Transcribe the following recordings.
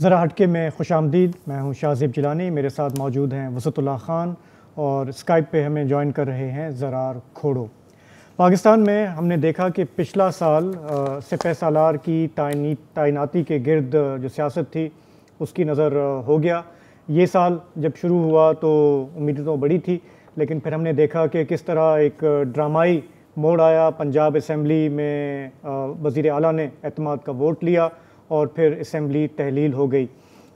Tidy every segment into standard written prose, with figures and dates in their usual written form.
ज़रा हटके में खुशामदीद। मैं हूं शाहज़ेब जिलानी, मेरे साथ मौजूद हैं वसतुल्लाह ख़ान और स्काइप पे हमें ज्वाइन कर रहे हैं ज़रार खोड़ो। पाकिस्तान में हमने देखा कि पिछला साल सिपह सालार की तैनाती के गिर्द जो सियासत थी उसकी नज़र हो गया। ये साल जब शुरू हुआ तो उम्मीदें तो बड़ी थी, लेकिन फिर हमने देखा कि किस तरह एक ड्रामाई मोड़ आया। पंजाब असम्बली में वज़ीर आला ने एतमाद का वोट लिया और फिर असम्बली तहलील हो गई।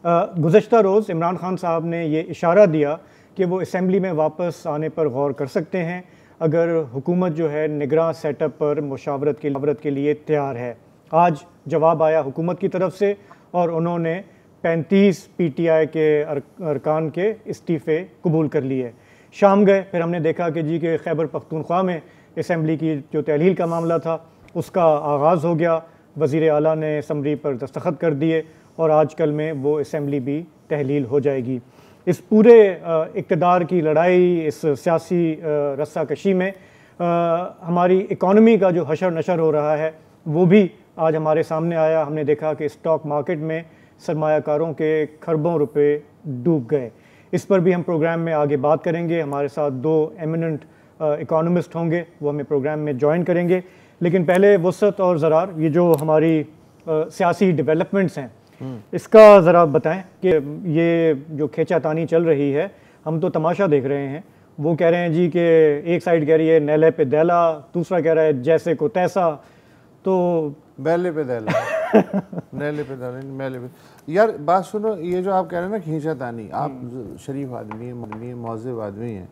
गुज़श्ता रोज़ इमरान खान साहब ने ये इशारा दिया कि वो असम्बली में वापस आने पर गौर कर सकते हैं अगर हुकूमत जो है निगरान सेटअप पर मुशावरत के लिए तैयार है। आज जवाब आया हुकूमत की तरफ से और उन्होंने 35 PTI के अरकान के इस्तीफ़े कबूल कर लिए। शाम गए, फिर हमने देखा कि जी के खैबर पख्तूनख्वा में असम्बली की जो तहलील का मामला था उसका आगाज़ हो गया। वज़ीर आला ने समरी पर दस्तखत कर दिए और आजकल में वो असम्बली भी तहलील हो जाएगी। इस पूरे इक़्तिदार की लड़ाई, इस सियासी रस्साकशी में हमारी इकॉनमी का जो हशर नशर हो रहा है वो भी आज हमारे सामने आया। हमने देखा कि स्टॉक मार्केट में सरमायाकारों के खरबों रुपए डूब गए। इस पर भी हम प्रोग्राम में आगे बात करेंगे। हमारे साथ दो एमिनेंट इकोनॉमिस्ट होंगे, वो हमें प्रोग्राम में ज्वाइन करेंगे। लेकिन पहले वसत और ज़रार, ये जो हमारी सियासी डेवलपमेंट्स हैं इसका ज़रा बताएं कि ये जो खींचातानी चल रही है, हम तो तमाशा देख रहे हैं। वो कह रहे हैं जी कि एक साइड कह रही है नैले पे दैला, दूसरा कह रहा है जैसे को तैसा, तो बैले पे दैला नैले पे दैला मैले पे। यार बात सुनो, ये जो आप कह रहे हैं ना खींचातानी, आप शरीफ आदमी हैं, मौज़ेब आदमी हैं,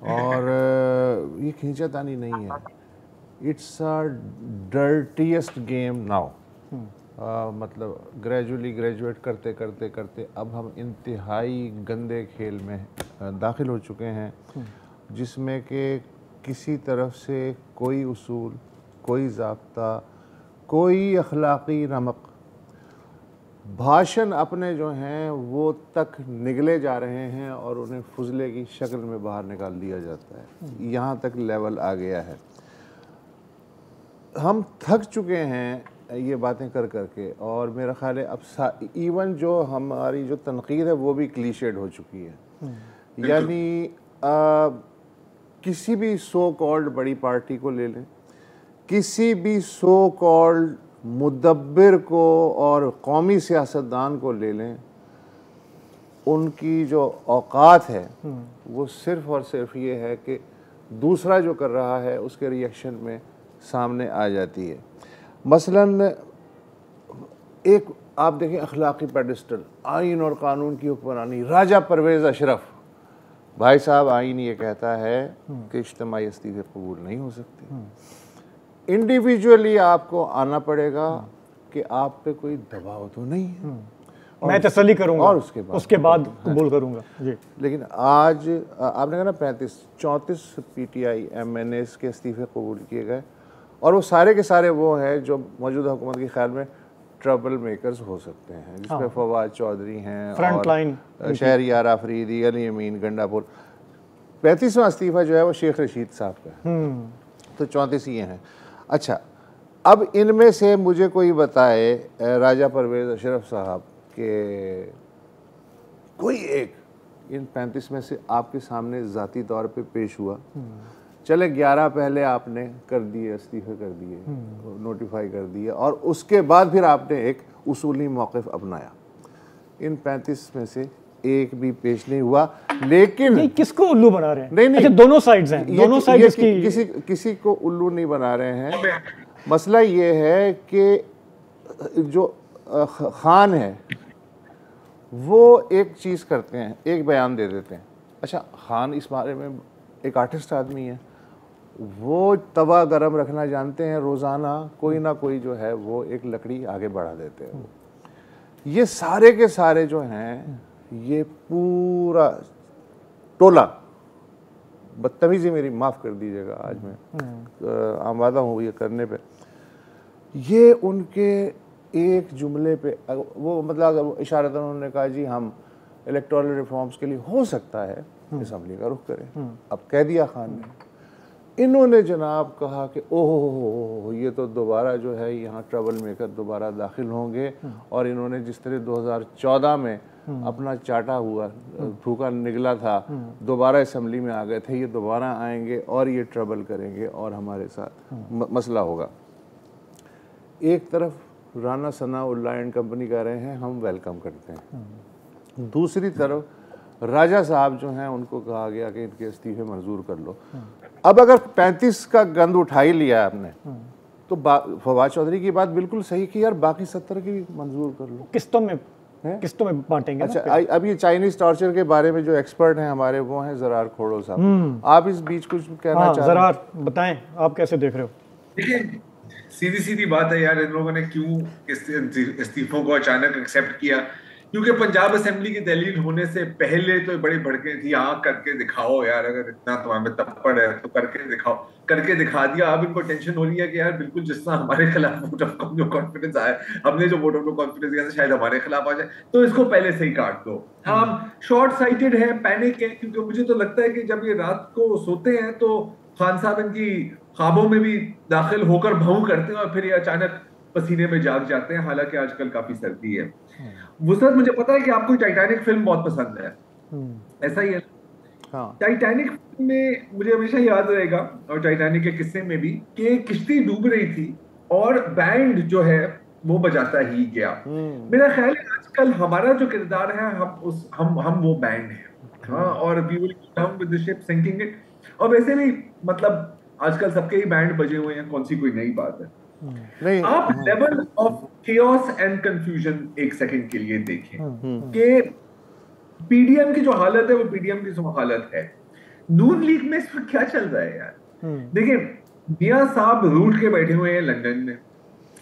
और ये खींचातानी नहीं है। It's a dirtiest game now. मतलब ग्रेजुअली ग्रेजुएट करते करते करते अब हम इंतहाई गंदे खेल में दाखिल हो चुके हैं, जिसमें कि किसी तरफ से कोई उसूल, कोई ज़ाब्ता, कोई अखलाक़ी नमक, भाषण अपने जो हैं वो तक निगले जा रहे हैं और उन्हें फुजले की शक्ल में बाहर निकाल दिया जाता है। यहाँ तक लेवल आ गया है। हम थक चुके हैं ये बातें कर कर के, और मेरा ख्याल है अब इवन जो हमारी जो तनकीद है वो भी क्लीशेड हो चुकी है। यानी किसी भी सो कॉल्ड बड़ी पार्टी को ले लें, किसी भी सो कॉल्ड मुदब्बिर को और कौमी सियासतदान को ले लें, उनकी जो औकात है वो सिर्फ़ और सिर्फ ये है कि दूसरा जो कर रहा है उसके रिएक्शन में सामने आ जाती है। मसलन एक आप देखें अखलाक़ी पेडिस्टल, आइन और कानून की हुक्मरानी, राजा परवेज़ अशरफ। भाई साहब, आइन ये कहता है कि इज्तिमाई इस्तीफ़े कबूल नहीं हो सकते। इंडिविजुअली आपको आना पड़ेगा कि आप पे कोई दबाव तो नहीं है, मैं तसल्ली करूंगा और उसके बाद कबूल करूंगा जी। लेकिन आज आपने कहा ना 34 PTI MNAs के इस्तीफ़े कबूल किए गए, और वो सारे के सारे वो हैं जो मौजूदा हुकूमत के ख्याल में ट्रबल मेकर्स हो सकते हैं, जिसमें फवाद चौधरी हैं, फ्रंट लाइन शहरियार आफरीदी, अली अमीन, गंडापुर। 35वां इस्तीफ़ा जो है वो शेख रशीद साहब का है। तो 34 ये हैं। अच्छा, अब इनमें से मुझे कोई बताए, राजा परवेज़ अशरफ साहब के कोई एक इन 35 में से आपके सामने ज़ाती तौर पे पेश हुआ? चले 11 पहले आपने कर दिए, इस्तीफ़े कर दिए, नोटिफाई कर दिए, और उसके बाद फिर आपने एक उसूली मौक़िफ़ अपनाया। इन 35 में से एक भी पेश नहीं हुआ। लेकिन नहीं, किसको उल्लू बना रहे हैं? नहीं, अच्छा, दोनों साइड्स हैं, दोनों साइड्स की किसी को उल्लू नहीं बना रहे हैं। मसला ये है कि जो खान है वो एक चीज़ करते हैं, एक बयान दे देते हैं। अच्छा, खान इस बारे में एक आर्टिस्ट आदमी है, वो तवा गरम रखना जानते हैं, रोज़ाना कोई ना कोई जो है वो एक लकड़ी आगे बढ़ा देते हैं। ये सारे के सारे जो हैं, ये पूरा टोला, बदतमीज़ी मेरी माफ़ कर दीजिएगा, आज मैं आमादा हूँ ये करने पे, ये उनके एक जुमले पे वो मतलब इशारतन उन्होंने कहा जी हम इलेक्टोरल रिफॉर्म्स के लिए हो सकता है असम्बली का रुख करें। अब कह दिया खान ने, इन्होंने जनाब कहा कि ओह ये तो दोबारा जो है यहाँ ट्रबल मेकर दोबारा दाखिल होंगे, और इन्होंने जिस तरह 2014 में अपना चाटा हुआ थूका निकला था, दोबारा असेंबली में आ गए थे, ये दोबारा आएंगे और ये ट्रबल करेंगे और हमारे साथ मसला होगा। एक तरफ राना सनाउल्लाह एंड कंपनी कह रहे हैं हम वेलकम करते हैं, दूसरी तरफ राजा साहब जो हैं उनको कहा गया कि इनके इस्तीफे मंजूर कर लो। अब अगर 35 का गंद उठा ही लिया आपने तो फवाद चौधरी की बात बिल्कुल सही की यार, बाकी 70 की मंजूर कर लो, किस्तों में बांटेंगे। अच्छा अब ये चाइनीज टॉर्चर के बारे में जो एक्सपर्ट हैं हमारे वो हैं जरार खोड़ो साहब, आप इस बीच कुछ कहना चाह रहे हैं? जरार बताएं आप कैसे देख रहे हो? देखिए सीधी सीधी बात है यार, इन लोगों ने क्यों इस्तीफों को अचानक एक्सेप्ट किया? क्योंकि पंजाब असेंबली की तहलील होने से पहले तो बड़ी भड़के थी, हाँ करके दिखाओ यार, अगर इतना तुम्हारे तप्पड़ है तो करके दिखाओ, करके दिखा दिया। अब इनको टेंशन हो रही है कि यार बिल्कुल जिस तरह हमारे खिलाफ वोट ऑफ नो कॉन्फिडेंस आया, हमने जो वोट ऑफ नो कॉन्फिडेंस दिया शायद हमारे खिलाफ आ जाए, तो इसको पहले से ही काट दो। हम शॉर्ट साइटेड है, पैनिक है, क्योंकि मुझे तो लगता है कि जब ये रात को सोते हैं तो खान साहब इनकी ख्वाबों में भी दाखिल होकर भौं करते हैं और फिर ये अचानक पसीने में जाग जाते हैं। हालांकि आजकल काफी सर्दी है। वुसरत, मुझे पता है कि आपको टाइटैनिक फिल्म बहुत पसंद है, ऐसा ही है? हाँ। टाइटैनिक में मुझे हमेशा याद रहेगा, और टाइटैनिक के किस्से में भी, कि किश्ती डूब रही थी और बैंड जो है वो बजाता ही गया। मेरा ख्याल है आजकल हमारा जो किरदार है हम वो बैंड है। हाँ, और we will go down with the ship sinking it. और वैसे भी मतलब आजकल सबके ही बैंड बजे हुए हैं, कौन सी कोई नई बात है? नहीं, आप level of chaos and confusion एक सेकंड के लिए देखें कि पीडीएम की जो हालत है वो पीडीएम की हालत है। नून लीग में इस वक्त क्या चल रहा है यार? देखिए, मियां साहब रूठ के बैठे हुए हैं लंदन में,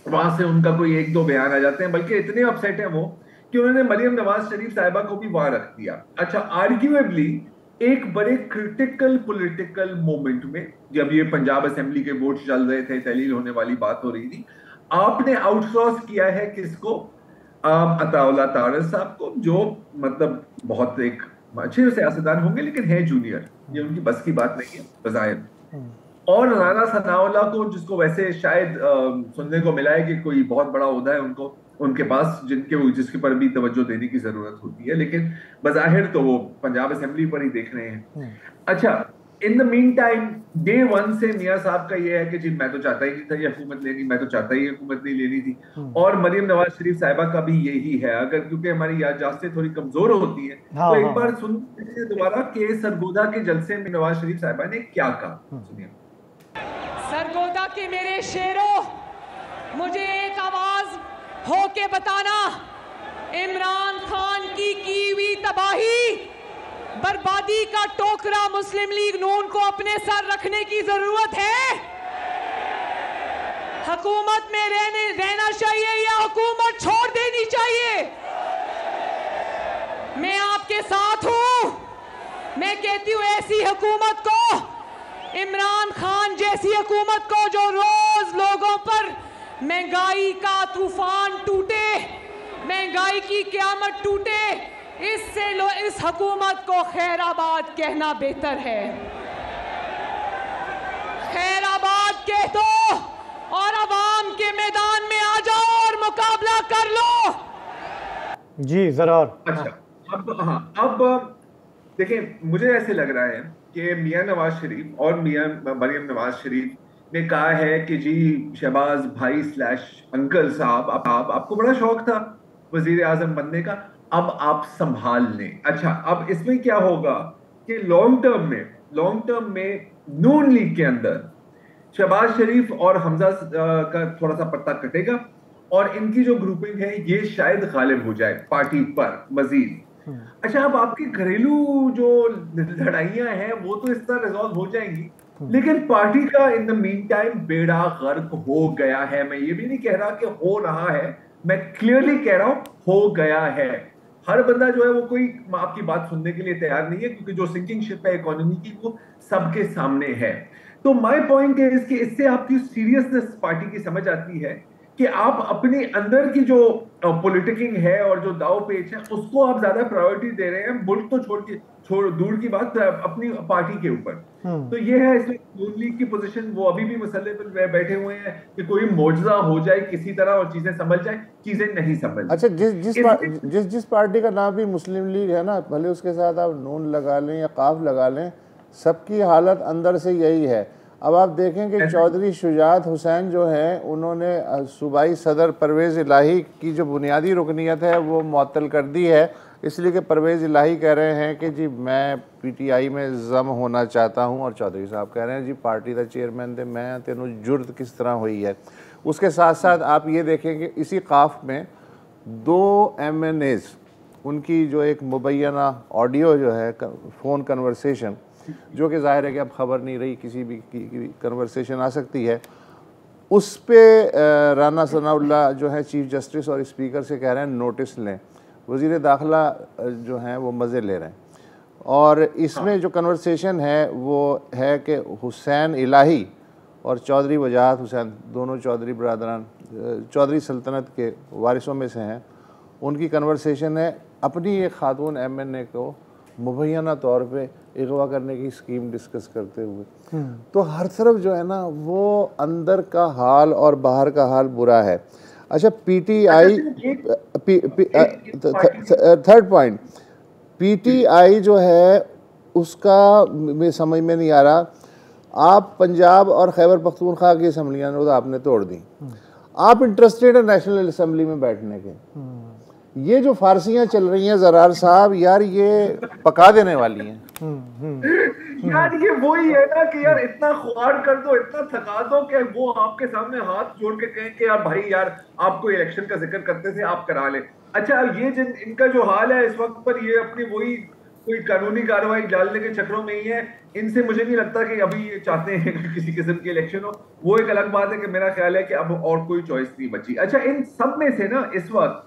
वहां से उनका कोई एक दो बयान आ जाते हैं, बल्कि इतने अपसेट हैं वो कि उन्होंने मरियम नवाज शरीफ साहिबा को भी वहां रख दिया। अच्छा, आर्ग्यूएबली एक बड़े क्रिटिकल पॉलिटिकल मोमेंट में, जब ये पंजाब असेंबली के वोट चल रहे थे, तहलील होने वाली बात हो रही थी, आपने आउटसोर्स किया है किसको? अताउल्लाह तारर साहब को, जो मतलब बहुत एक अच्छे सियासतदान होंगे लेकिन है जूनियर, ये उनकी बस की बात नहीं है बज़ाहिर। और राना सनाउल्लाह को, जिसको वैसे शायद सुनने को मिला है कि कोई बहुत बड़ा ओहदा है उनको उनके पास, जिसके पर भी तवज्जो देने की जरूरत होती है, लेकिन बज़ाहिर तो वो पंजाब असेंबली पर ही देख रहे हैं। अच्छा, in the mean time day one से मियां साहब का ये है कि जी मैं तो चाहता ही नहीं था ये हुकूमत लेनी, मैं तो चाहता ही हुकूमत नहीं लेनी थी। और मरियम नवाज शरीफ साहिबा का भी यही है, अगर क्योंकि हमारी याददाश्तें थोड़ी कमजोर होती है तो एक बार सुनिए दोबारा के सरगोदा के जलसे में नवाज शरीफ साहिबा ने क्या कहा, सुनिए। सरगोदा के मेरे शेरों, मुझे एक आवाज होके बताना, इमरान खान की हुई तबाही, बर्बादी का टोकरा मुस्लिम लीग नून को अपने सर रखने की जरूरत है? हुकूमत में रहना चाहिए या हुकूमत छोड़ देनी चाहिए? मैं आपके साथ हूं। मैं कहती हूं ऐसी हुकूमत को, इमरान खान जैसी हुकूमत को, जो रोज लोगों पर महंगाई का तूफान टूटे, महंगाई की क़यामत टूटे, इससे इस हुकूमत को खैराबाद कहना बेहतर है। खैराबाद कह दो और अवाम के मैदान में आ जाओ और मुकाबला कर लो। जी जरार। अच्छा, अब देखिए, मुझे ऐसे लग रहा है कि मियां नवाज शरीफ और मियां मरियम नवाज शरीफ ने कहा है कि जी शहबाज भाई / अंकल साहब, आपको बड़ा शौक था वजीर आजम बनने का, अब आप संभाल लें। अच्छा, अब इसमें क्या होगा कि लॉन्ग टर्म में नून लीग के अंदर शहबाज शरीफ और हमजा का थोड़ा सा पत्ता कटेगा और इनकी जो ग्रुपिंग है ये शायद गालिब हो जाए पार्टी पर मजीद। अच्छा, अब आपकी घरेलू जो लड़ाइयां हैं वो तो इस तरह रिजॉल्व हो जाएंगी, लेकिन पार्टी का इन द मीन टाइम बेड़ा गर्क हो गया है। मैं ये भी नहीं कह रहा कि हो रहा है, मैं क्लियरली कह रहा हूं हो गया है। हर बंदा जो है वो कोई आपकी बात सुनने के लिए तैयार नहीं है, क्योंकि जो सिंकिंग शिप है इकोनॉमी की वो सबके सामने है। तो माय पॉइंट है इसके, इससे आपकी सीरियसनेस पार्टी की समझ आती है कि आप अपनी अंदर की जो पॉलिटिकिंग है और जो दाव पेच है उसको आप ज्यादा प्रायोरिटी दे रहे हैं, मुल्क तो छोड़ दूर की बात, अपनी पार्टी के ऊपर। तो ये है, इसलिए नून लीग की पोजीशन, वो अभी भी मसले पर बैठे हुए हैं कि कोई मौजज़ा हो जाए किसी तरह और चीजें समझ जाए, चीजें नहीं समझ। अच्छा, जिस पार्टी का नाम भी मुस्लिम लीग है ना, भले उसके साथ आप नून लगा लें या काफ लगा लें, सबकी हालत अंदर से यही है। अब आप देखें कि चौधरी शुजात हुसैन जो हैं, उन्होंने सूबाई सदर परवेज़ इलाही की जो बुनियादी रुकनीत है वो मुअत्तल कर दी है, इसलिए कि परवेज़ इलाही कह रहे हैं कि जी मैं पीटीआई में ज़म होना चाहता हूं, और चौधरी साहब कह रहे हैं जी पार्टी का चेयरमैन थे मैं, तेनों जुर्त किस तरह हुई है। उसके साथ साथ आप ये देखें कि इसी काफ में 2 MNAs, उनकी जो एक मुबैना ऑडियो जो है फ़ोन कन्वर्सेशन, जो कि ज़ाहिर है कि अब ख़बर नहीं रही, किसी भी की कन्वर्सेशन आ सकती है, उस पे राना सनाउल्लाह जो है चीफ जस्टिस और स्पीकर से कह रहे हैं नोटिस लें। वज़ीर दाखिला जो हैं वो मज़े ले रहे हैं, और इसमें जो कन्वर्सेशन है वो है कि हुसैन इलाही और चौधरी वजाहत हुसैन, दोनों चौधरी बरदरान चौधरी सल्तनत के वारिसों में से हैं, उनकी कन्वर्सेशन है अपनी एक खातून MNA को मुबैना तौर पे अगवा करने की स्कीम डिस्कस करते हुए। तो हर तरफ जो है ना वो अंदर का हाल और बाहर का हाल बुरा है। अच्छा, PTI, थर्ड पॉइंट, PTI जो है उसका मैं समझ में नहीं आ रहा। आप पंजाब और खैबर पख्तूनख्वा की असम्बलियाँ तो आपने तोड़ दी, आप इंटरेस्टेड है नेशनल असम्बली में बैठने के। ये जो फारसियां चल रही हैं ज़रार साहब, यार ये पका देने वाली हैं। यार ये वही है ना कि यार इतना ख्वार कर दो, इतना थका दो कि वो आपके सामने हाथ जोड़ के कहें कि यार भाई यार आपको इलेक्शन का जिक्र करते थे, आप करा ले। अच्छा, ये जिन इनका जो हाल है इस वक्त पर, ये अपनी वही कोई कानूनी कार्रवाई डालने के चक्रों में ही है। इनसे मुझे नहीं लगता कि अभी ये चाहते हैं कि किसी किस्म की इलेक्शन हो। वो एक अलग बात है कि मेरा ख्याल है कि अब और कोई चॉइस नहीं बची। अच्छा, इन सब में से ना इस वक्त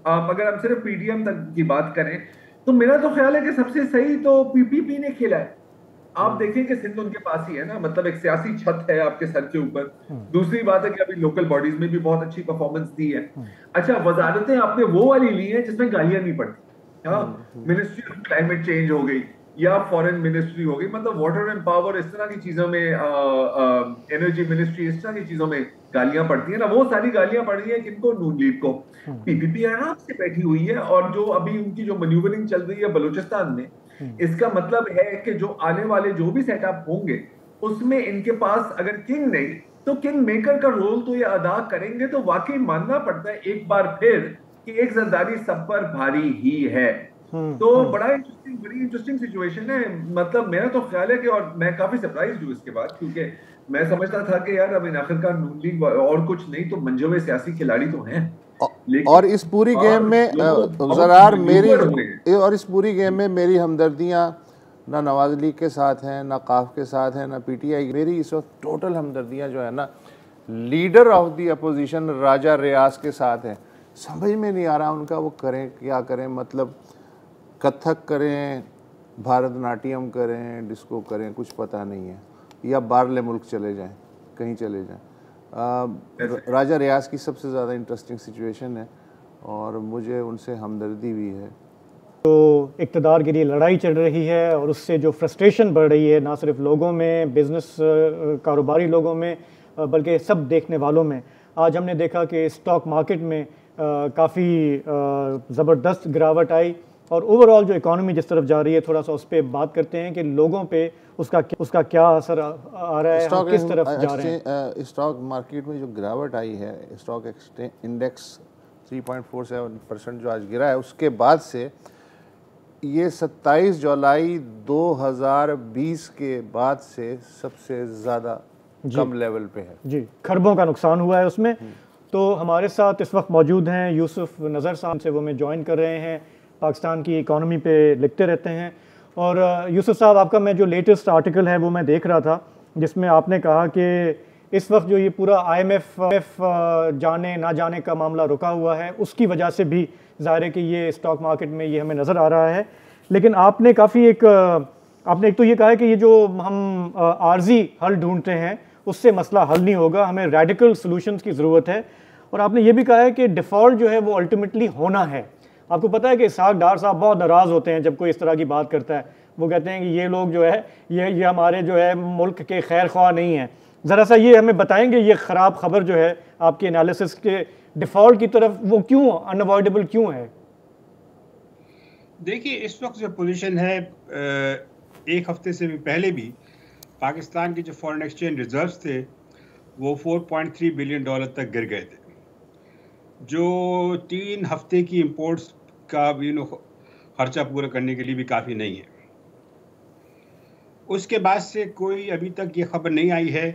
अगर हम सिर्फ PDM तक की बात करें तो मेरा तो ख्याल है कि सबसे सही तो PPP ने खेला है। आप देखें कि सिंध उनके पास ही है ना, मतलब एक सियासी छत है आपके सर के ऊपर। दूसरी बात है कि अभी लोकल बॉडीज में भी बहुत अच्छी परफॉर्मेंस दी है। अच्छा, वजारतें आपने वो वाली ली है जिसमें गालियां नहीं पड़ती। हाँ, मिनिस्ट्री ऑफ क्लाइमेट चेंज हो गई या फॉरेन मिनिस्ट्री हो गई, मतलब वाटर एंड पावर, इस तरह की चीजों में, एनर्जी मिनिस्ट्री, इस तरह की चीजों में गालियां पड़ती है ना। वो सारी गालियां पड़ रही है किनको? नून लीग को। PPP आराम से बैठी हुई है, और जो अभी उनकी जो मैन्यूवरिंग चल रही है बलूचिस्तान में, इसका मतलब है कि जो आने वाले जो भी सेटअप होंगे उसमें इनके पास अगर किंग नहीं तो किंग मेकर का रोल तो ये अदा करेंगे। तो वाकई मानना पड़ता है एक बार फिर कि एक जरदारी सब पर भारी ही है। तो बड़ी इंटरेस्टिंग सिचुएशन है। मतलब मेरा तो ख्याल है कि, और मैं काफी सरप्राइज हूँ इसके बाद, क्योंकि मैं समझता था कि यार अब आखिरकार नून लीग और कुछ नहीं तो मंजूर सियासी खिलाड़ी तो हैं। और इस पूरी गेम में ज़रार मेरी हमदर्दियाँ ना नवाज लीग के साथ हैं, ना काफ के साथ हैं, ना PTI। मेरी इस वक्त टोटल हमदर्दियाँ जो है ना लीडर ऑफ दी अपोजिशन राजा रियाज के साथ हैं। समझ में नहीं आ रहा उनका वो करें क्या करें, मतलब कथक करें, भारतनाट्यम करें, डिस्को करें, कुछ पता नहीं है, या बाहरले मुल्क चले जाएं, कहीं चले जाएं। राजा रियाज की सबसे ज़्यादा इंटरेस्टिंग सिचुएशन है और मुझे उनसे हमदर्दी भी है। तो इक़्तिदार के लिए लड़ाई चल रही है और उससे जो फ्रस्ट्रेशन बढ़ रही है, ना सिर्फ लोगों में, बिज़नेस कारोबारी लोगों में, बल्कि सब देखने वालों में। आज हमने देखा कि स्टॉक मार्केट में काफ़ी ज़बरदस्त गिरावट आई, और ओवरऑल जो इकॉनमी जिस तरफ जा रही है, थोड़ा सा उस पर बात करते हैं कि लोगों पे उसका क्या असर आ रहा है, हम किस तरफ जा रहे हैं। स्टॉक मार्केट में जो गिरावट आई है, स्टॉक इंडेक्स 3.47% जो आज गिरा है, उसके बाद से ये 27 जुलाई 2020 के बाद से सबसे ज़्यादा कम लेवल पे है जी। खरबों का नुकसान हुआ है उसमें। तो हमारे साथ इस वक्त मौजूद हैं यूसुफ नज़र साहब, से वो हमें ज्वाइन कर रहे हैं, पाकिस्तान की इकॉनमी पे लिखते रहते हैं। और यूसुफ साहब, आपका मैं जो लेटेस्ट आर्टिकल है वो मैं देख रहा था, जिसमें आपने कहा कि इस वक्त जो ये पूरा IMF जाने ना जाने का मामला रुका हुआ है, उसकी वजह से भी ज़ाहिर है कि ये स्टॉक मार्केट में ये हमें नज़र आ रहा है। लेकिन आपने काफ़ी आपने एक तो ये कहा है कि ये जो हम आर्जी हल ढूंढते हैं उससे मसला हल नहीं होगा, हमें रेडिकल सॉल्यूशंस की ज़रूरत है। और आपने ये भी कहा है कि डिफ़ॉल्ट जो है वो अल्टीमेटली होना है। आपको पता है कि इसहाक डार साहब बहुत नाराज़ होते हैं जब कोई इस तरह की बात करता है। वो कहते हैं कि ये लोग जो है ये हमारे जो है मुल्क के खैर ख्वाह नहीं हैं। ज़रा सा ये हमें बताएंगे ये ख़राब खबर जो है आपके एनालिसिस के डिफ़ॉल्ट की तरफ वो क्यों अनअवॉइडेबल क्यों है? देखिए, इस वक्त जो पोजीशन है, एक हफ्ते से भी पहले भी पाकिस्तान के जो फॉरेन एक्सचेंज रिजर्व्स थे वो $4.3 बिलियन तक गिर गए थे, जो 3 हफ्ते की इंपोर्ट्स का भी खर्चा पूरा करने के लिए भी काफ़ी नहीं है। उसके बाद से कोई अभी तक ये खबर नहीं आई है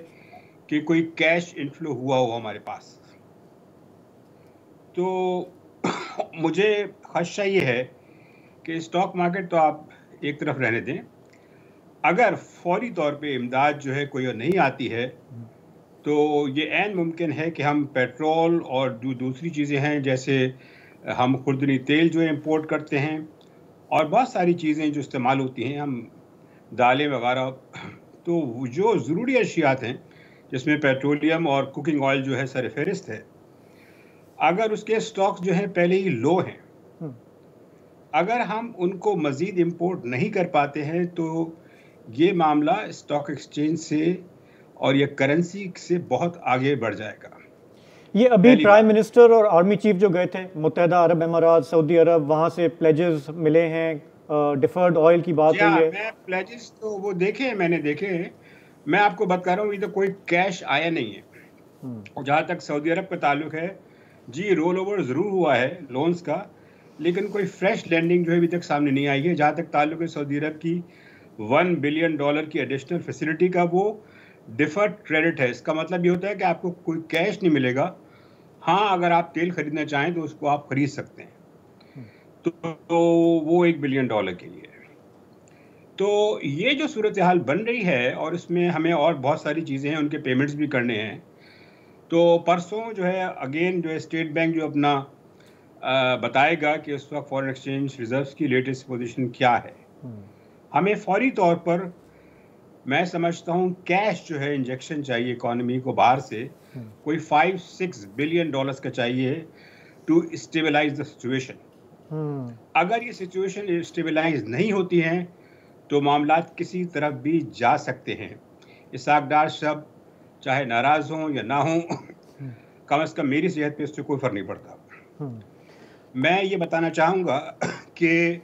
कि कोई कैश इनफ्लो हुआ हो हमारे पास। तो मुझे खदशा ये है कि स्टॉक मार्केट तो आप एक तरफ रहने दें, अगर फौरी तौर पे इमदाद जो है कोई नहीं आती है तो ये ऐन मुमकिन है कि हम पेट्रोल और जो दूसरी चीज़ें हैं, जैसे हम खुर्दनी तेल जो इंपोर्ट करते हैं और बहुत सारी चीज़ें जो इस्तेमाल होती हैं, हम दालें वगैरह, तो जो ज़रूरी अशियात हैं जिसमें पेट्रोलियम और कुकिंग ऑयल जो है सरफहरिस्त है, अगर उसके स्टॉक्स जो हैं पहले ही लो हैं, अगर हम उनको मज़ीद इंपोर्ट नहीं कर पाते हैं तो ये मामला स्टॉक एक्सचेंज से और ये करेंसी से बहुत आगे बढ़ जाएगा। ये अभी प्राइम मिनिस्टर और आर्मी चीफ जो गए थे मुत्तहिदा अरब अमारात, सऊदी अरब, वहाँ से प्लेजेस मिले हैं, डिफर्ड ऑयल की बात हुई है। मैं प्लेजेस तो वो देखे, मैंने देखे। मैं आपको बता रहा हूँ, ये तो कोई कैश आया नहीं है। जहाँ तक सऊदी अरब का ताल्लुक है, जी रोल ओवर ज़रूर हुआ है लोन्स का, लेकिन कोई फ्रेश लैंडिंग जो है अभी तक सामने नहीं आई है। जहाँ तक ताल्लुक है सऊदी अरब की $1 बिलियन की एडिशनल फैसिलिटी का, वो डिफर्ड क्रेडिट है। इसका मतलब ये होता है कि आपको कोई कैश नहीं मिलेगा। हाँ, अगर आप तेल खरीदना चाहें तो उसको आप खरीद सकते हैं, तो वो $1 बिलियन के लिए है। तो ये जो सूरत हाल बन रही है, और इसमें हमें और बहुत सारी चीज़ें हैं, उनके पेमेंट्स भी करने हैं। तो परसों जो है अगेन जो है स्टेट बैंक जो अपना बताएगा कि उस वक्त फॉरेन एक्सचेंज रिजर्व्स की लेटेस्ट पोजीशन क्या है। हमें फौरी तौर पर, मैं समझता हूँ, कैश जो है इंजेक्शन चाहिए इकोनॉमी को बाहर से, कोई $5-6 बिलियन का चाहिए टू स्टेबलाइज द सिचुएशन। अगर ये सिचुएशन स्टेबलाइज नहीं होती हैं तो मामलात किसी तरफ भी जा सकते हैं। इसहाक डार साहब चाहे नाराज़ हों या ना हों, कम से कम मेरी सेहत पे इससे कोई फ़र्क नहीं पड़ता। मैं ये बताना चाहूँगा कि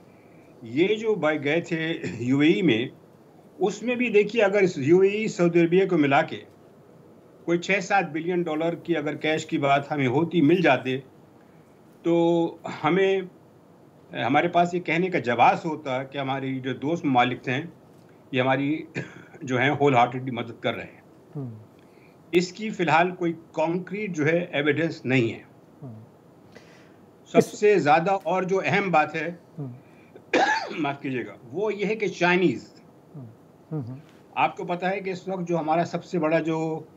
ये जो भाई गए थे यूएई में, उसमें भी देखिए, अगर इस यूएई सऊदी अरबिया को मिला के कोई $6-7 बिलियन की अगर कैश की बात हमें होती, मिल जाते, तो हमें, हमारे पास ये कहने का जवाब होता कि हमारी जो दोस्त ममालिक हैं ये हमारी जो है होल हार्टेडली मदद कर रहे हैं। इसकी फ़िलहाल कोई कॉन्क्रीट जो है एविडेंस नहीं है। सबसे ज़्यादा और जो अहम बात है, माफ़ कीजिएगा, वो ये है कि चाइनीज़, आपको पता है कि इस वक्त जो हमारा सबसे बड़ा जो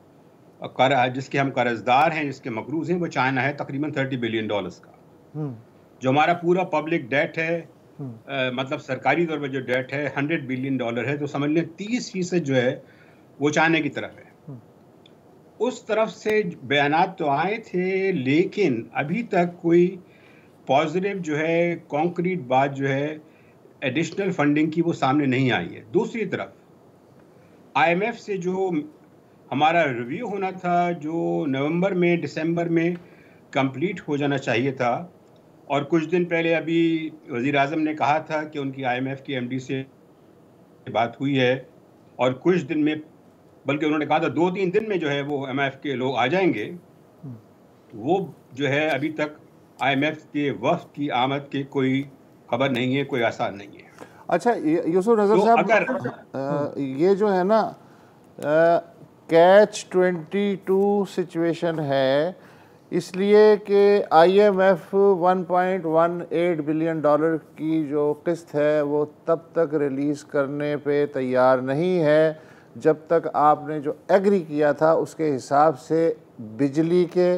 जिसके हम कर्जदार हैं, जिसके मकरूज़ हैं, वो चाइना है, तकरीबन $30 बिलियन का। जो हमारा पूरा पब्लिक डेट है, मतलब सरकारी तौर पर जो डेट है $100 बिलियन है, तो समझ लें 30% जो है वो चाइना की तरफ है। उस तरफ से बयानात तो आए थे, लेकिन अभी तक कोई पॉजिटिव जो है कॉन्क्रीट बात जो है एडिशनल फंडिंग की वो सामने नहीं आई है। दूसरी तरफ IMF से जो हमारा रिव्यू होना था, जो नवंबर में दिसंबर में कंप्लीट हो जाना चाहिए था, और कुछ दिन पहले अभी वज़ीर आज़म ने कहा था कि उनकी IMF की MD से बात हुई है, और कुछ दिन में, बल्कि उन्होंने कहा था 2-3 दिन में जो है वो IMF के लोग आ जाएंगे। वो जो है अभी तक IMF के वफ़द की आमद की कोई खबर नहीं है, कोई आसार नहीं है। अच्छा यूसुफ नज़र साहब, ये जो है ना कैच 22 सिचुएशन है, इसलिए कि IMF $1.18 बिलियन की जो किस्त है वो तब तक रिलीज़ करने पे तैयार नहीं है जब तक आपने जो एग्री किया था उसके हिसाब से बिजली के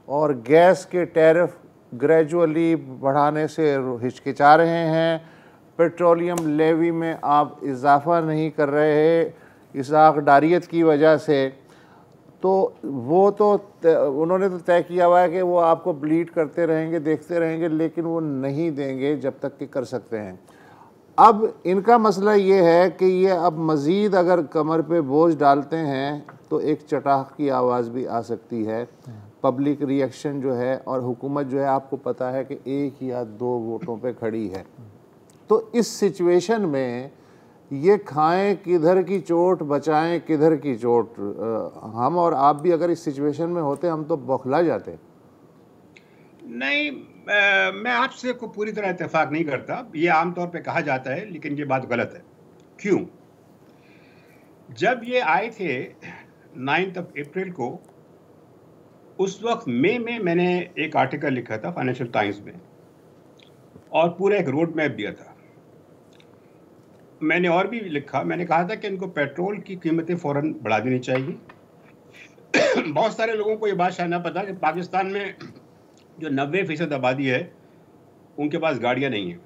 और गैस के टैरिफ ग्रेजुअली बढ़ाने से हिचकिचा रहे हैं, पेट्रोलियम लेवी में आप इजाफ़ा नहीं कर रहे इसहाक डारियत की वजह से, तो वो तो उन्होंने तो तय किया हुआ है कि वो आपको ब्लीड करते रहेंगे, देखते रहेंगे, लेकिन वो नहीं देंगे जब तक कि कर सकते हैं। अब इनका मसला ये है कि ये अब मज़ीद अगर कमर पे बोझ डालते हैं तो एक चटाख की आवाज़ भी आ सकती है, पब्लिक रिएक्शन जो है, और हुकूमत जो है आपको पता है कि 1 या 2 वोटों पे खड़ी है। तो इस सिचुएशन में ये खाएं किधर की चोट, बचाएं किधर की चोट, हम और आप भी अगर इस सिचुएशन में होते हम तो बौखला जाते। नहीं, मैं आपसे को पूरी तरह इत्तेफाक नहीं करता। ये आमतौर पे कहा जाता है, लेकिन ये बात गलत है। क्यों? जब ये आए थे 9 अप्रैल को, उस वक्त मई में मैंने एक आर्टिकल लिखा था फाइनेंशियल टाइम्स में और पूरा एक रोड मैप दिया था। मैंने और भी लिखा, मैंने कहा था कि इनको पेट्रोल की कीमतें फौरन बढ़ा देनी चाहिए। बहुत सारे लोगों को ये बात शायद ना पता कि पाकिस्तान में जो 90% आबादी है उनके पास गाड़ियां नहीं है।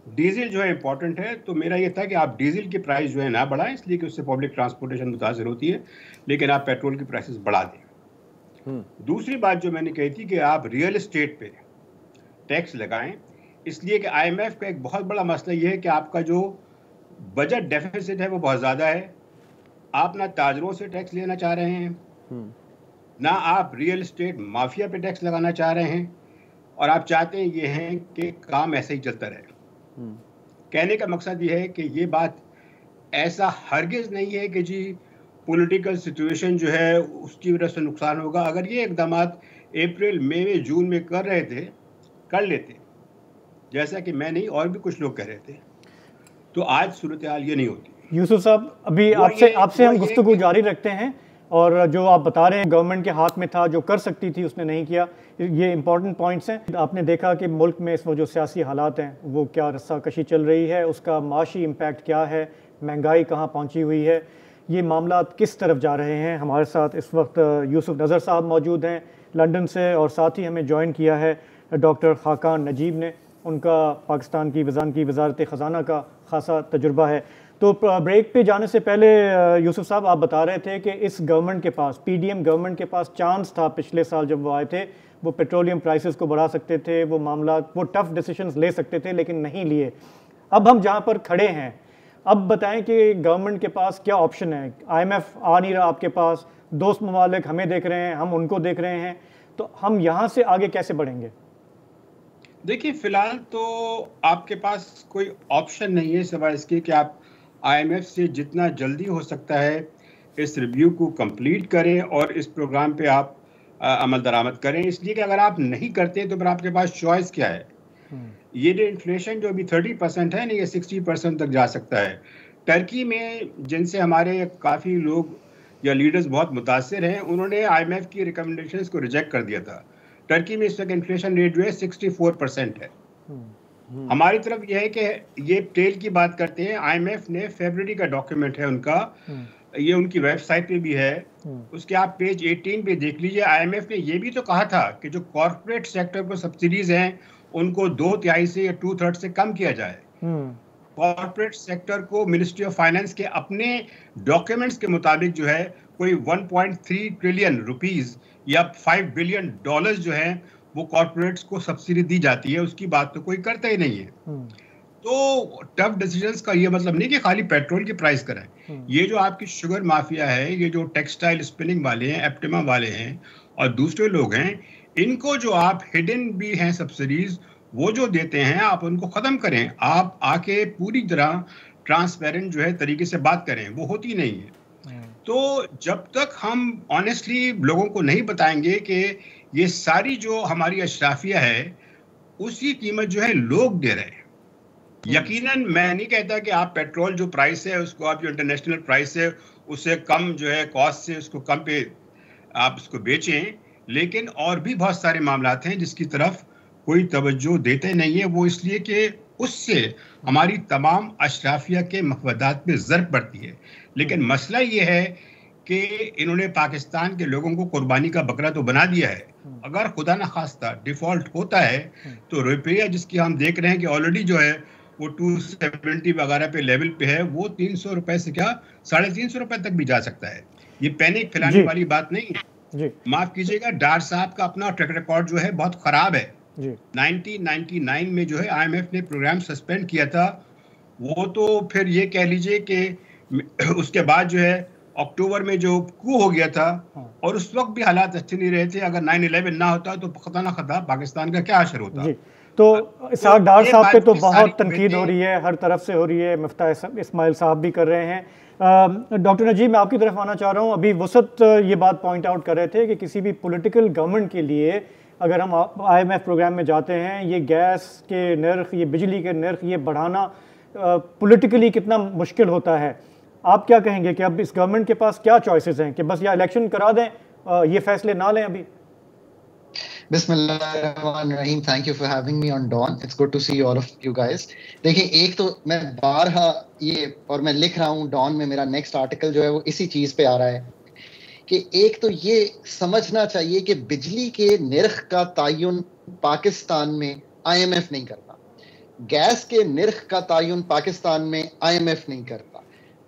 डीजल जो है इंपॉर्टेंट है, तो मेरा ये था कि आप डीजल की प्राइस जो है ना बढ़ाएं, इसलिए कि उससे पब्लिक ट्रांसपोर्टेशन मुतासिर होती है, लेकिन आप पेट्रोल की प्राइसेस बढ़ा दें। दूसरी बात जो मैंने कही थी कि आप रियल एस्टेट पे टैक्स लगाएं, इसलिए कि IMF का एक बहुत बड़ा मसला ये है कि आपका जो बजट डेफिसिट है वो बहुत ज़्यादा है। आप ना ताजरों से टैक्स लेना चाह रहे हैं, ना आप रियल एस्टेट माफिया पे टैक्स लगाना चाह रहे हैं, और आप चाहते हैं ये हैं कि काम ऐसे ही चलता रहे। कहने का मकसद ये है कि ये बात ऐसा हरगिज़ नहीं है कि जी पॉलिटिकल सिचुएशन जो है उसकी वजह से नुकसान होगा। अगर ये इकदाम अप्रैल, मई में, जून में कर रहे थे, कर लेते, जैसा कि मैं नहीं और भी कुछ लोग कह रहे थे, तो आज सूरत हाल ये नहीं होती। यूसुफ साहब, अभी आपसे हम गुफ्तगू जारी रखते हैं, और जो आप बता रहे हैं गवर्नमेंट के हाथ में था, जो कर सकती थी उसने नहीं किया, ये इंपॉर्टेंट पॉइंट्स हैं। आपने देखा कि मुल्क में इस वक्त जो सियासी हालात हैं वो क्या रस्साकशी चल रही है, उसका माशी इम्पैक्ट क्या है, महंगाई कहाँ पहुँची हुई है, ये मामला किस तरफ जा रहे हैं। हमारे साथ इस वक्त यूसुफ नज़र साहब मौजूद हैं लंदन से, और साथ ही हमें ज्वाइन किया है डॉक्टर खाकान नजीब ने। उनका पाकिस्तान की वजारत ख़जाना का खासा तजुर्बा है। तो ब्रेक पे जाने से पहले यूसुफ साहब, आप बता रहे थे कि इस गवर्नमेंट के पास, PDM गवर्नमेंट के पास चांस था पिछले साल जब वो आए थे, वो पेट्रोलियम प्राइसेस को बढ़ा सकते थे, वो टफ डिसीजंस ले सकते थे, लेकिन नहीं लिए। अब हम जहाँ पर खड़े हैं, अब बताएं कि गवर्नमेंट के पास क्या ऑप्शन है। IMF आ नहीं रहा आपके पास, दोस्त ममालिक हमें देख रहे हैं, हम उनको देख रहे हैं, तो हम यहाँ से आगे कैसे बढ़ेंगे? देखिए, फिलहाल तो आपके पास कोई ऑप्शन नहीं है सिवाय इसके कि आप IMF से जितना जल्दी हो सकता है इस रिव्यू को कंप्लीट करें और इस प्रोग्राम पे आप अमल दरामद करें। इसलिए कि अगर आप नहीं करते तो फिर आपके पास चॉइस क्या है। ये जो इन्फ्लेशन जो अभी 30% है ना, ये 60% तक जा सकता है। टर्की में, जिनसे हमारे काफ़ी लोग या लीडर्स बहुत मुतासिर हैं, उन्होंने IMF की रिकमेंडेशंस को रिजेक्ट कर दिया था। टर्की में इस वक्त इन्फ्लेशन रेट जो है 64% है। हमारी तरफ यह है कि ये टेल की बात करते हैं। IMF ने फरवरी का डॉक्यूमेंट है उनका, ये उनकी वेबसाइट पे भी है, उसके आप पेज 18 पे देख लीजिए। IMF ने ये भी तो कहा था कि जो कॉर्पोरेट सेक्टर पर सब्सिडीज हैं उनको 2/3 से या 2/3 से कम किया जाए। कॉर्पोरेट सेक्टर को मिनिस्ट्री ऑफ फाइनेंस के अपने डॉक्यूमेंट्स के मुताबिक जो है कोई 1.3 ट्रिलियन रुपीस या $5 बिलियन जो है वो कॉर्पोरेट्स को सब्सिडी दी जाती है। उसकी बात तो कोई करता ही नहीं है। तो टफ डिसीजंस का ये मतलब नहीं कि खाली पेट्रोल की प्राइस कराएं। ये जो आपकी शुगर माफिया है, ये जो टेक्सटाइल स्पिनिंग वाले हैं, एप्टिमा वाले हैं और दूसरे लोग हैं, इनको जो आप हिडन भी हैं सब्सिडीज वो जो देते हैं, आप उनको खत्म करें। आप आके पूरी तरह ट्रांसपेरेंट जो है तरीके से बात करें, वो होती नहीं है। तो जब तक हम ऑनेस्टली लोगों को नहीं बताएंगे कि ये सारी जो हमारी अशराफिया है उसकी कीमत जो है लोग दे रहे हैं। यकीनन मैं नहीं कहता कि आप पेट्रोल जो प्राइस है उसको, आप जो इंटरनेशनल प्राइस है उससे कम जो है कॉस्ट से उसको कम पे आप उसको बेचें, लेकिन और भी बहुत सारे मामला हैं जिसकी तरफ कोई तवज्जो देते नहीं है। वो इसलिए कि उससे हमारी तमाम अशराफिया के मफादात पे ज़र्ब पड़ती है। लेकिन मसला ये है कि इन्होंने पाकिस्तान के लोगों को कुर्बानी का बकरा तो बना दिया है। अगर खुदा न खास्ता डिफॉल्ट होता है तो रुपया जिसकी हम देख रहे हैं कि ऑलरेडी जो है वो 270 वगैरह पे लेवल पे है, वो 300 रुपए से क्या 350 रुपए तक भी जा सकता है। ये पैनिक फैलाने वाली बात नहीं है जी। माफ कीजिएगा, डार साहब का अपना ट्रैक रिकॉर्ड जो है बहुत खराब है जी। 1999 में जो है IMF ने प्रोग्राम सस्पेंड किया था, वो तो फिर ये कह लीजिए कि उसके बाद जो है अक्टूबर में जो कू हो गया था, और उस वक्त भी हालात अच्छे नहीं रहे थे। अगर 9/11 ना होता तो खता ना खता पाकिस्तान का क्या असर होता। तो इसहाक डार साहब पे तो बहुत तनकीद हो रही है, हर तरफ से हो रही है, मिफ्ता इस्माइल साहब भी कर रहे हैं। डॉक्टर नजीब, मैं आपकी तरफ आना चाह रहा हूँ। अभी वसत ये बात पॉइंट आउट कर रहे थे कि किसी भी पॉलिटिकल गवर्नमेंट के लिए अगर हम IMF प्रोग्राम में जाते हैं, ये गैस के नर्ख, ये बिजली के नर्ख, ये बढ़ाना पॉलिटिकली कितना मुश्किल होता है। आप क्या कहेंगे कि अब इस गवर्नमेंट के पास क्या चॉइसेस हैं कि बस या इलेक्शन करा दें, ये फैसले ना लें अभी? बिस्मिल्लाहिर्रहमानिर्रहीम, thank you for having me on Dawn, it's good to see all of you guys. देखिए, एक तो मैं बारहा ये, और मैं लिख रहा हूँ डॉन में, मेरा नेक्स्ट आर्टिकल जो है वो इसी चीज पे आ रहा है कि एक तो ये समझना चाहिए कि बिजली के निर्ख का तयन पाकिस्तान में IMF नहीं करता, गैस के निर्ख का तयन पाकिस्तान में IMF नहीं करता,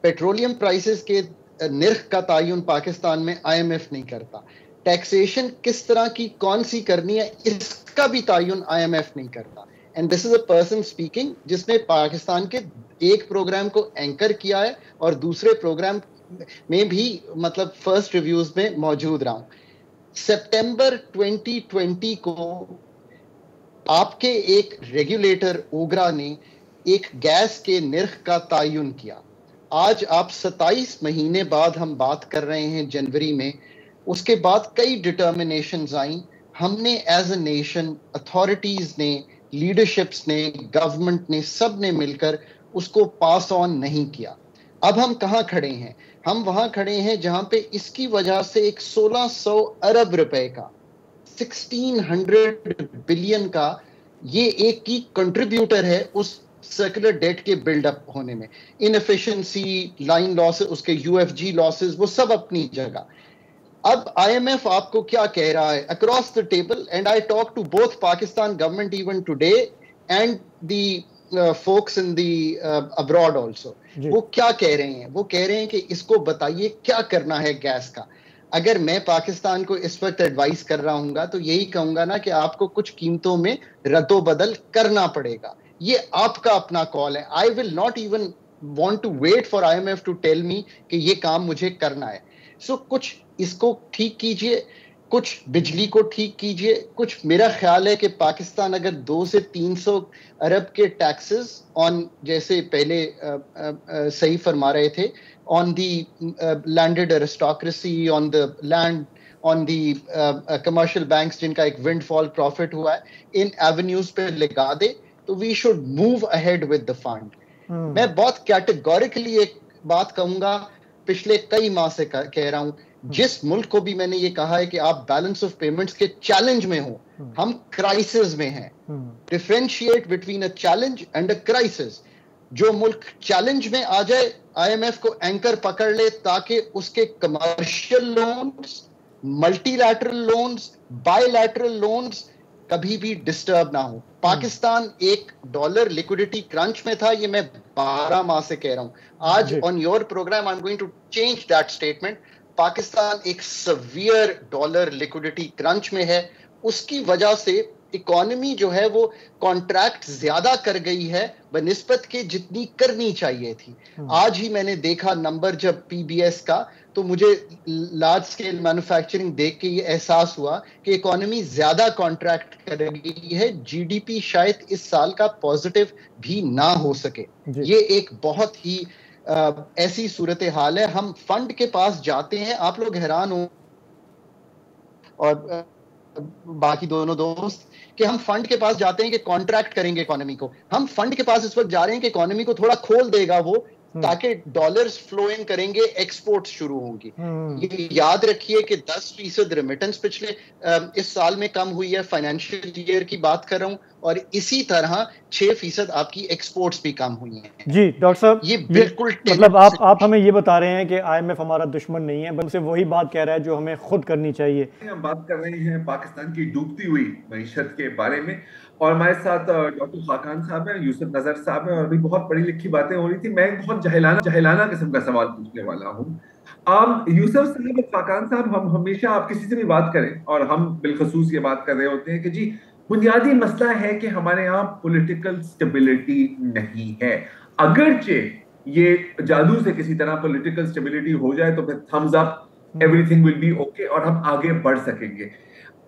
पेट्रोलियम प्राइसेस के निर्ख का तयन पाकिस्तान में IMF नहीं करता, टैक्सेशन किस तरह की कौन सी करनी है इसका भी तयन IMF नहीं करता। And this is a person speaking जिसने पाकिस्तान के एक प्रोग्राम को एंकर किया है और दूसरे प्रोग्राम में भी मतलब फर्स्ट रिव्यूज में मौजूद रहा हूं। सितंबर 2020 को आपके एक रेगुलेटर ओगरा ने एक गैस के निर्ख का तयन किया। आज आप 27 महीने बाद हम बात कर रहे हैं जनवरी में, उसके बाद कई डिटर्मिनेशंस आई। हमने एज अ नेशन, अथॉरिटीज ने, लीडरशिप्स ने, गवर्नमेंट ने, सब ने मिलकर उसको पास ऑन नहीं किया। अब हम कहाँ खड़े हैं? हम वहां खड़े हैं जहां पे इसकी वजह से एक 1600 अरब रुपए का, 1600 बिलियन का ये एक की कंट्रीब्यूटर है उस सर्कुलर डेट के बिल्डअप होने में। इनएफिशिएंसी, लाइन लॉसेस, उसके UFG लॉसेस, वो सब अपनी जगह। अब IMF आपको क्या कह रहा है across the table, and I talk to both Pakistan government even today and the folks in the abroad also, वो क्या कह रहे हैं? वो कह रहे हैं कि इसको बताइए क्या करना है गैस का। अगर मैं पाकिस्तान को इस वक्त एडवाइस कर रहा हूँगा तो यही कहूंगा ना कि आपको कुछ कीमतों में रद्दो बदल करना पड़ेगा, ये आपका अपना कॉल है। I will not even want to wait for IMF to tell me कि ये काम मुझे करना है। सो कुछ इसको ठीक कीजिए, कुछ बिजली को ठीक कीजिए, कुछ मेरा ख्याल है कि पाकिस्तान अगर 200 से 300 अरब के टैक्सेस ऑन, जैसे पहले सही फरमा रहे थे, on the landed aristocracy, on the land, on the commercial banks जिनका एक विंडफॉल प्रॉफिट हुआ है, इन एवेन्यूज पे लगा दे तो we should move ahead with the fund. मैं बहुत कैटेगोरिकली एक बात कहूंगा, पिछले कई माह से कह रहा हूं, जिस मुल्क को भी मैंने ये कहा है कि आप बैलेंस ऑफ पेमेंट्स के चैलेंज में हो, हम क्राइसिस में हैं। Differentiate between a challenge and a crisis. जो मुल्क चैलेंज में आ जाए IMF को एंकर पकड़ ले ताकि उसके commercial loans, multilateral loans, bilateral loans कभी भी डिस्टर्ब ना हो। पाकिस्तान एक डॉलर लिक्विडिटी क्रंच में था, ये मैं 12 माह से कह रहा हूं। आज on your programme I am going to change that statement. Pakistan एक सवियर डॉलर लिक्विडिटी क्रंच में है, उसकी वजह से इकोनॉमी जो है वो कॉन्ट्रैक्ट ज्यादा कर गई है बनिस्बत के जितनी करनी चाहिए थी। आज ही मैंने देखा नंबर जब PBS का, तो मुझे लार्ज स्केल मैन्युफैक्चरिंग देख के ये एहसास हुआ कि इकोनॉमी ज्यादा कॉन्ट्रैक्ट कर रही है, GDP शायद इस साल का पॉजिटिव भी ना हो सके। ये एक बहुत ही ऐसी सूरत हाल है। हम फंड के पास जाते हैं, आप लोग हैरान हो, और बाकी दोनों दोस्त, कि हम फंड के पास जाते हैं कि कॉन्ट्रैक्ट करेंगे इकोनॉमी को। हम फंड के पास इस वक्त जा रहे हैं कि इकोनॉमी को थोड़ा खोल देगा वो, ताकि डॉलर्स फ्लो इन करेंगे, एक्सपोर्ट्स शुरू होंगी। ये याद रखिए कि 10% रेमिटेंस पिछले इस साल में कम हुई है, फाइनेंशियल ईयर की बात कर रहा हूं, और इसी तरह 6% आपकी एक्सपोर्ट्स भी कम हुई हैं। जी डॉक्टर साहब, ये बिल्कुल मतलब आप हमें ये बता रहे हैं कि IMF हमारा दुश्मन नहीं है, बल्कि वही बात कह रहा है जो हमें खुद करनी चाहिए। हम बात कर रहे हैं पाकिस्तान की डूबती हुई मईशत के बारे में, और हमारे साथ डॉक्टर खाकान साहब हैं, यूसुफ नजर साहब हैं, और भी बहुत पढ़ी लिखी बातें हो रही थी। मैं बहुत जहलाना किस्म का सवाल पूछने वाला हूँ। यूसुफ साहब और खाकान साहब, हम हमेशा आप किसी से भी बात करें और हम बिलखसूस ये बात कर रहे होते हैं कि जी बुनियादी मसला है कि हमारे यहाँ पॉलिटिकल स्टेबिलिटी नहीं है। अगरचे ये जादू से किसी तरह पॉलिटिकल स्टेबिलिटी हो जाए तो फिर thumbs up, everything will be okay और हम आगे बढ़ सकेंगे।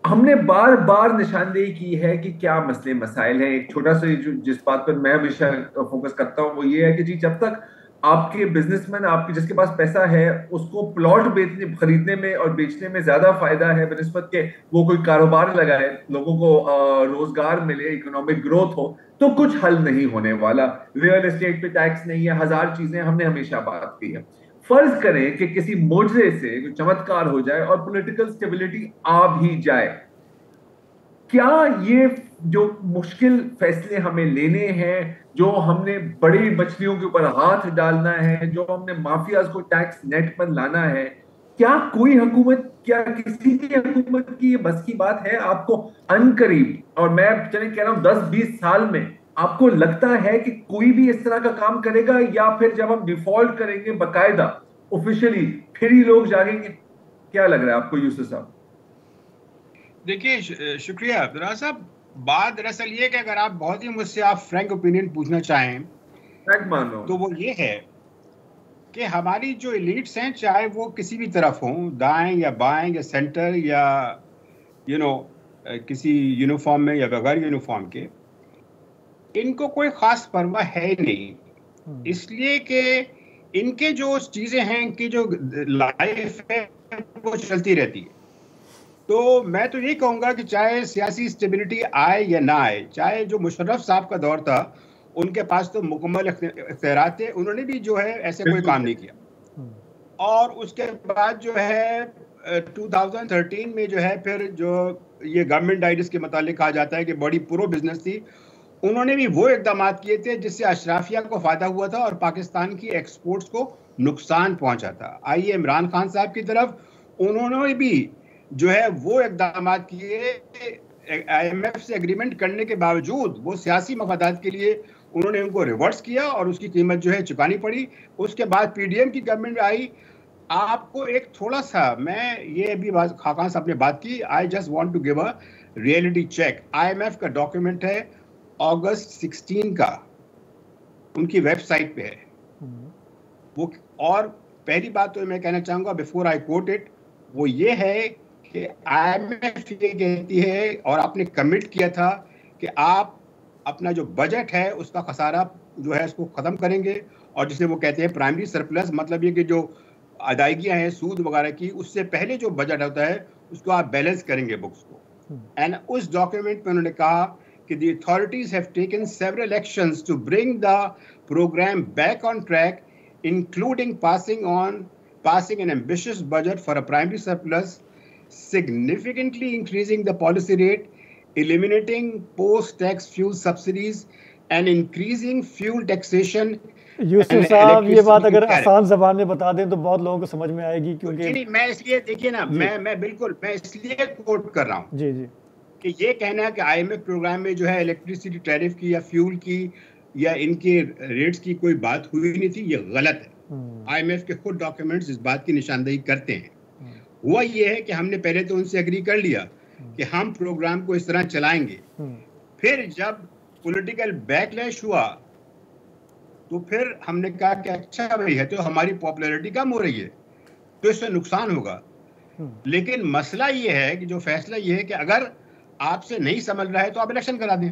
हमने बार बार निशानदेही की है कि क्या मसले मसाइल हैं। एक छोटा सा जिस बात पर मैं हमेशा फोकस करता हूं वो ये है कि जी जब तक आपके बिजनेसमैन, आपके जिसके पास पैसा है, उसको प्लॉट बेचने खरीदने में और बेचने में ज्यादा फायदा है बनिस्बत के वो कोई कारोबार लगाए, लोगों को रोजगार मिले, इकोनॉमिक ग्रोथ हो, तो कुछ हल नहीं होने वाला। रियल एस्टेट पे टैक्स नहीं है, हजार चीजें हमने हमेशा बात की है। फर्ज करें कि किसी मोजरे से चमत्कार हो जाए और पॉलिटिकल स्टेबिलिटी आ भी जाए, क्या ये जो मुश्किल फैसले हमें लेने हैं, जो हमने बड़ी मछलियों के ऊपर हाथ डालना है, जो हमने माफियाज को टैक्स नेट पर लाना है, क्या कोई हुकूमत, क्या किसी भी हुकूमत की ये बस की बात है? आपको अनकरीब, और मैं चले कह रहा हूं 10-20 साल में, आपको लगता है कि कोई भी इस तरह का काम करेगा, या फिर जब हम डिफॉल्ट करेंगे बकायदा ऑफिशियली फिर ही लोग जागेंगे? क्या लग रहा है आपको यूसुफ साहब? देखिए, शुक्रिया अब्दुल्ला साहब। बात दरअसल ये कि अगर आप बहुत ही मुझसे आप फ्रैंक ओपिनियन पूछना चाहें तो वो ये है कि हमारी जो एलीट्स हैं, चाहे वो किसी भी तरफ हों, दाएं या बाएं या सेंटर या किसी यूनिफॉर्म में या बगैर यूनिफॉर्म के, इनको कोई खास परवाह है नहीं। इसलिए कि इनके जो चीजें हैं, इनकी जो लाइफ है वो चलती रहती है। तो मैं तो ये कहूँगा कि चाहे सियासी स्टेबिलिटी आए या ना आए, चाहे जो मुशर्रफ साहब का दौर था उनके पास तो मुकम्मल इख्तियारात थे, उन्होंने भी जो है ऐसे कोई काम नहीं किया। और उसके बाद जो है 2013 में जो है फिर जो ये गवर्नमेंट डाइरेक्टिव्स के मुतालिक कहा जाता है कि बड़ी प्रो बिजनेस थी, उन्होंने भी वो इकदाम किए थे जिससे अशराफिया को फायदा हुआ था और पाकिस्तान की एक्सपोर्ट्स को नुकसान पहुंचा था। आइए इमरान खान साहब की तरफ, उन्होंने भी जो है वो इकदाम किए, IMF से एग्रीमेंट करने के बावजूद वो सियासी मफादात के लिए उन्होंने उनको रिवर्स किया और उसकी कीमत जो है चुकानी पड़ी। उसके बाद PDM की गवर्नमेंट आई। आपको एक थोड़ा सा, मैं ये अभी खाकान साहब ने बात की, I just want to give a reality check. IMF का डॉक्यूमेंट है अगस्त 16 का, उनकी वेबसाइट पे है वो। और पहली बात तो मैं कहना चाहूंगा बिफोर आई कोट इट, वो ये है कि IMF ये कहती है और आपने कमिट किया था कि आप अपना जो बजट है उसका खसारा जो है उसको खत्म करेंगे, और जिसे वो कहते हैं प्राइमरी सरप्लस, मतलब ये कि जो अदायगियां हैं सूद वगैरह की, उससे पहले जो बजट होता है उसको आप बैलेंस करेंगे बुक्स को। एंड उस डॉक्यूमेंट में उन्होंने कहा कि the authorities have taken several actions to bring the program back on track, including passing an ambitious budget for a primary surplus, significantly increasing the policy rate, eliminating post-tax fuel subsidies, and increasing fuel taxation. Yusuf साहब, ये बात अगर आसान जबान में बता दें तो बहुत लोगों को समझ में आएगी, क्योंकि नहीं, मैं इसलिए देखिए ना, मैं बिल्कुल मैं इसलिए कोट कर रहा हूँ जी कि ये कहना है कि IMF प्रोग्राम में जो है इलेक्ट्रिसिटी टैरिफ की या फ्यूल की या इनके रेट्स की कोई बात हुई नहीं थी, ये गलत है। IMF के खुद डॉक्यूमेंट्स इस बात की निशानदेही करते हैं। हुआ ये है कि हमने पहले तो उनसे एग्री कर लिया कि हम प्रोग्राम को इस तरह चलाएंगे, फिर जब पॉलिटिकल बैकलैश हुआ तो फिर हमने कहा कि अच्छा भाई है तो हमारी पॉपुलैरिटी कम हो रही है तो इससे नुकसान होगा। लेकिन मसला ये है कि जो फैसला ये है कि अगर आपसे नहीं समझ रहा है तो आप इलेक्शन करा दें।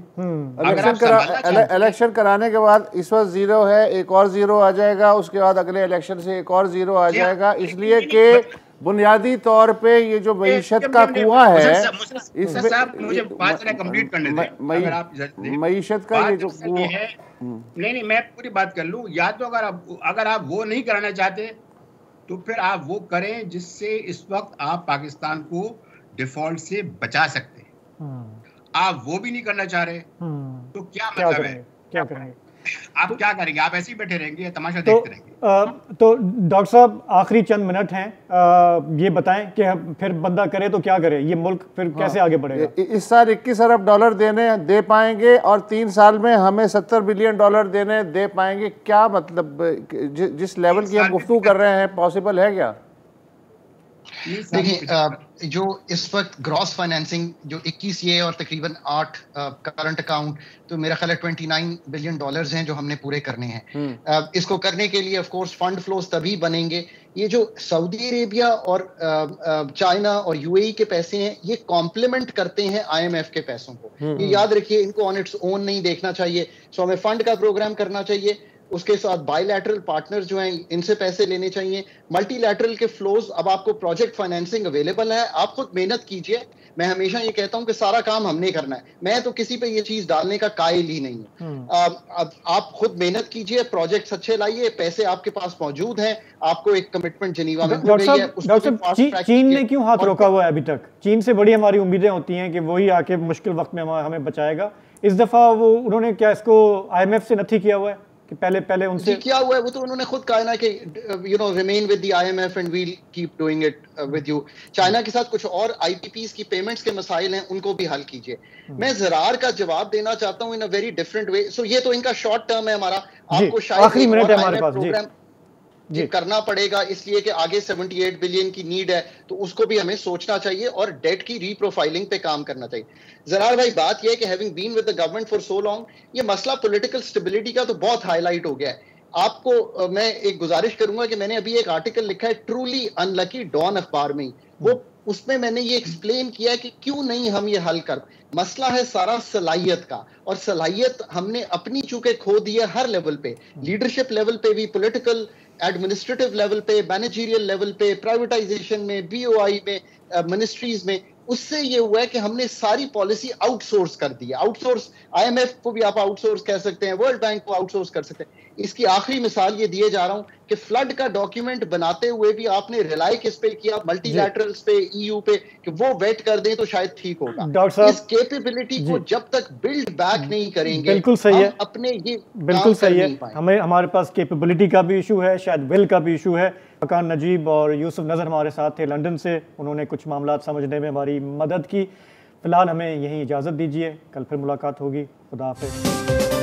इलेक्शन कराने के बाद इस वक्त 0 है, एक और 0 आ जाएगा, उसके बाद अगले इलेक्शन से एक और 0 आ जाएगा, इसलिए कि बुनियादी तौर पे ये जो मईशत का कुआं है, मुझे बात कंप्लीट करने दें। मईशत का ये जो कुआं है, नहीं मैं पूरी बात कर लूं। या तो अगर आप वो नहीं कराना चाहते तो फिर आप वो करें जिससे इस वक्त आप पाकिस्तान को डिफॉल्ट से बचा सकते हैं। आप वो भी नहीं करना चाह रहे, तो क्या क्या मतलब है? करेंगे, क्या करेंगे? आप क्या करेंगे? आप ऐसे ही बैठे रहेंगे या तमाशा देखते रहेंगे? तो डॉक्टर साहब आखिरी चंद मिनट हैं, ये बताएं कि फिर बंदा करे तो क्या करे, ये मुल्क फिर कैसे आगे बढ़ेगा? इस साल 21 अरब डॉलर दे पाएंगे और 3 साल में हमें 70 बिलियन डॉलर दे पाएंगे? क्या मतलब जिस लेवल की हम गुफ्तगू कर रहे हैं पॉसिबल है क्या? देखिए, जो इस वक्त ग्रॉस फाइनेंसिंग जो 21 ये और तकरीबन 8 करंट अकाउंट, तो मेरा ख्याल है 29 बिलियन डॉलर्स हैं जो हमने पूरे करने हैं। इसको करने के लिए ऑफ कोर्स फंड फ्लोज तभी बनेंगे। ये जो सऊदी अरेबिया और चाइना और यूएई के पैसे हैं, ये कॉम्प्लीमेंट करते हैं आईएमएफ के पैसों को। ये याद रखिए, इनको ऑन इट्स ओन नहीं देखना चाहिए। सो हमें फंड का प्रोग्राम करना चाहिए, उसके साथ बायलैटरल पार्टनर जो हैं इनसे पैसे लेने चाहिए, मल्टीलैटरल के फ्लोज। अब आपको प्रोजेक्ट फाइनेंसिंग अवेलेबल है, आप खुद मेहनत कीजिए। मैं हमेशा ये कहता हूं कि सारा काम हमने करना है, मैं तो किसी पे ये चीज डालने का कायल ही नहीं हूं। आप खुद मेहनत कीजिए, प्रोजेक्ट्स अच्छे लाइए, पैसे आपके पास मौजूद हैं। आपको एक कमिटमेंट जेनीवा में हो गई है, डॉक्टर चीन ने क्यों हाथ रोका हुआ है अभी तक? चीन से बड़ी हमारी उम्मीदें होती हैं कि वही आके मुश्किल वक्त में हमें बचाएगा। इस दफा उन्होंने क्या इसको आईएमएफ से नथी किया हुआ है कि पहले उनसे क्या हुआ है? वो तो उन्होंने खुद कहा ना कि remain with the IMF and we'll keep doing it with you. China के साथ कुछ और आईपीपीस की पेमेंट्स के मसाइल हैं, उनको भी हल कीजिए। मैं ज़रार का जवाब देना चाहता हूं इन अ वेरी डिफरेंट वे। सो ये तो इनका शॉर्ट टर्म है हमारा। आपको शायद आखिरी मिनट है हमारे पास जी करना पड़ेगा, इसलिए कि आगे 78 बिलियन की नीड है, तो उसको भी हमें सोचना चाहिए और डेट की रीप्रोफाइलिंग पे काम करना चाहिए। जरार भाई, बात यह है कि having been with the government for so long, ये मसला पॉलिटिकल स्टेबिलिटी का तो बहुत हाईलाइट हो गया है। आपको मैं एक गुजारिश करूंगा कि मैंने अभी एक आर्टिकल लिखा है ट्रूली अनलकी डॉन अखबार में, वो उसमें मैंने ये एक्सप्लेन किया है कि क्यों नहीं हम ये हल कर। मसला है सारा सलाहियत का, और सलाहियत हमने अपनी चूंकि खो दी है हर लेवल पे, लीडरशिप लेवल पे भी, पॉलिटिकल एडमिनिस्ट्रेटिव लेवल पे, मैनेजरियल लेवल पे, प्राइवेटाइजेशन में, बीओआई में, मिनिस्ट्रीज में। उससे ये हुआ है कि हमने सारी पॉलिसी आउटसोर्स कर दी है। आउटसोर्स, आईएमएफ को भी आप आउटसोर्स कह सकते हैं, वर्ल्ड बैंक को आउटसोर्स कर सकते हैं। इसकी आखिरी मिसाल ये दिए जा रहा हूं कि फ्लड का डॉक्यूमेंट बनाते हुए भी आपने रिलाई किस पे किया? मल्टीलैटरल्स पे, ईयू पे, कि वो वेट कर दें तो शायद ठीक होगा। इस कैपेबिलिटी को जब तक बिल्ड बैक नहीं करेंगे, बिल्कुल सही है, अपने ये बिल्कुल सही है। हमारे पास कैपेबिलिटी का भी इशू है, शायद विल का भी इशू है। फरकान नजीब और यूसुफ नज़र हमारे साथ थे लंदन से, उन्होंने कुछ मामलात समझने में हमारी मदद की। फिलहाल हमें यहीं इजाज़त दीजिए, कल फिर मुलाकात होगी। खुदा हाफिज़।